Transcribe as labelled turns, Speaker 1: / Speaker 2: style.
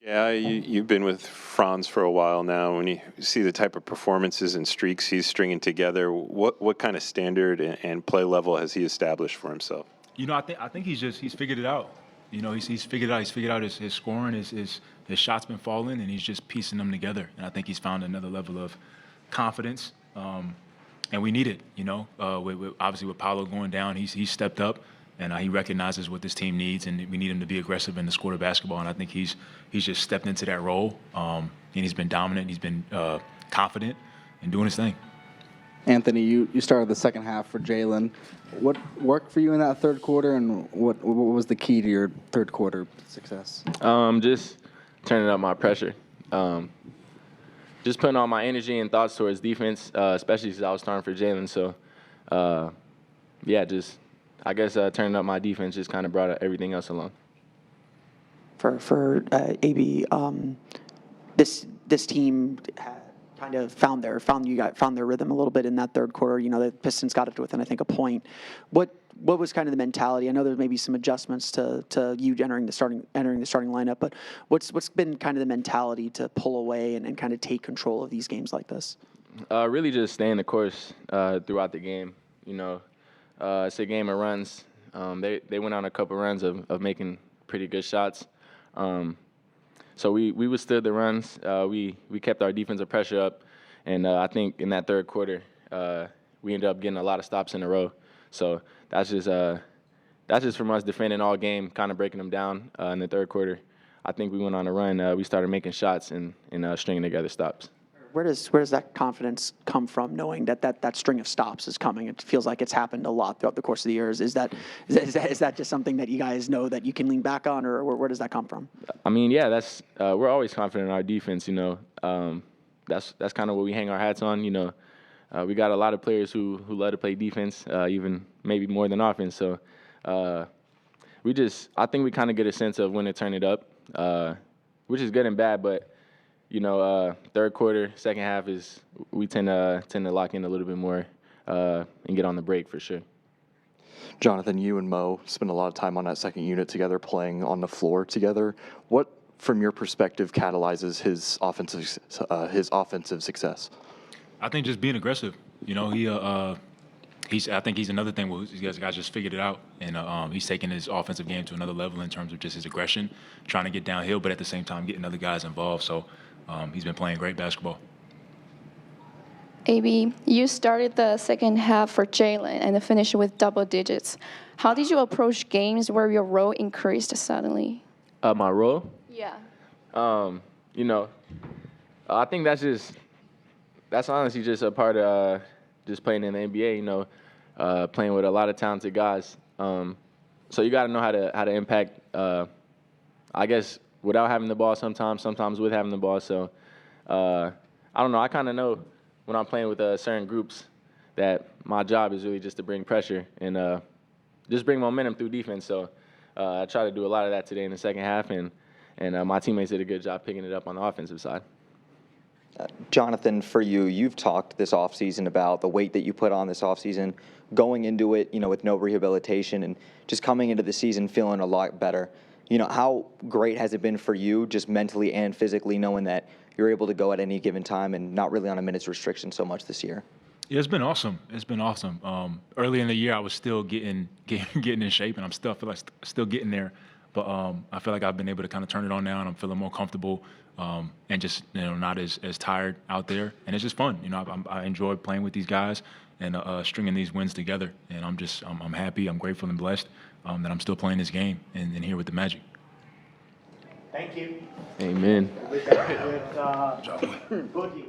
Speaker 1: Yeah, you've been with Franz for a while now. When you see the type of performances and streaks he's stringing together, what kind of standard and play level has he established for himself?
Speaker 2: I think he's figured it out. He's figured it out. He's figured out his scoring, his shots been falling, and he's just piecing them together. And I think he's found another level of confidence, and we need it. Obviously with Paolo going down, he's stepped up, and he recognizes what this team needs, and we need him to be aggressive and to score the basketball. And I think he's just stepped into that role, and he's been dominant. He's been confident and doing his thing.
Speaker 3: Anthony, you started the second half for Jalen. What worked for you in that third quarter, and what was the key to your third quarter success?
Speaker 4: Just turning up my pressure. Just putting all my energy and thoughts towards defense, especially since I was starting for Jalen. So, I guess turning up my defense just kind of brought everything else along.
Speaker 5: For AB, this team kind of found their rhythm a little bit in that third quarter. The Pistons got it to within, I think, a point. What was kind of the mentality? I know there may be some adjustments to you entering the starting lineup, but what's been kind of the mentality to pull away and kind of take control of these games like this?
Speaker 4: Really just staying the course throughout the game. It's a game of runs. They went on a couple runs of making pretty good shots. So we withstood the runs. We kept our defensive pressure up, and I think in that third quarter we ended up getting a lot of stops in a row. So that's just from us defending all game, kind of breaking them down in the third quarter. I think we went on a run. We started making shots and stringing together stops.
Speaker 5: Where does that confidence come from, knowing that string of stops is coming? It feels like it's happened a lot throughout the course of the years. Is that just something that you guys know that you can lean back on, or where does that come from?
Speaker 4: I mean, yeah, that's we're always confident in our defense. That's kind of what we hang our hats on. We got a lot of players who love to play defense, even maybe more than offense. So I think we kind of get a sense of when to turn it up, which is good and bad, but. Third quarter, second half we tend to lock in a little bit more and get on the break for sure.
Speaker 6: Johnthan, you and Mo spend a lot of time on that second unit together, playing on the floor together. What, from your perspective, catalyzes his offensive success?
Speaker 2: I think just being aggressive. I think he's another thing where these guys just figured it out, and he's taking his offensive game to another level in terms of just his aggression, trying to get downhill, but at the same time getting other guys involved. So he's been playing great basketball.
Speaker 7: AB, you started the second half for Jalen and finished with double digits. How did you approach games where your role increased suddenly?
Speaker 4: My role?
Speaker 7: Yeah.
Speaker 4: I think that's honestly just a part of just playing in the NBA. Playing with a lot of talented guys. So you got to know how to impact. I guess without having the ball sometimes with having the ball. So I don't know. I kind of know when I'm playing with certain groups that my job is really just to bring pressure and just bring momentum through defense. So I try to do a lot of that today in the second half, and my teammates did a good job picking it up on the offensive side.
Speaker 8: Johnthan, for you, you've talked this offseason about the weight that you put on this offseason, going into it, with no rehabilitation and just coming into the season feeling a lot better. How great has it been for you just mentally and physically knowing that you're able to go at any given time and not really on a minutes restriction so much this year?
Speaker 2: Yeah, it's been awesome. Early in the year, I was still getting in shape, and I feel like still getting there. But I feel like I've been able to kind of turn it on now, and I'm feeling more comfortable and just not as tired out there. And it's just fun. I enjoy playing with these guys and stringing these wins together. And I'm happy, I'm grateful and blessed that I'm still playing this game and here with the Magic.
Speaker 9: Thank you.
Speaker 4: Amen.
Speaker 9: With Boogie.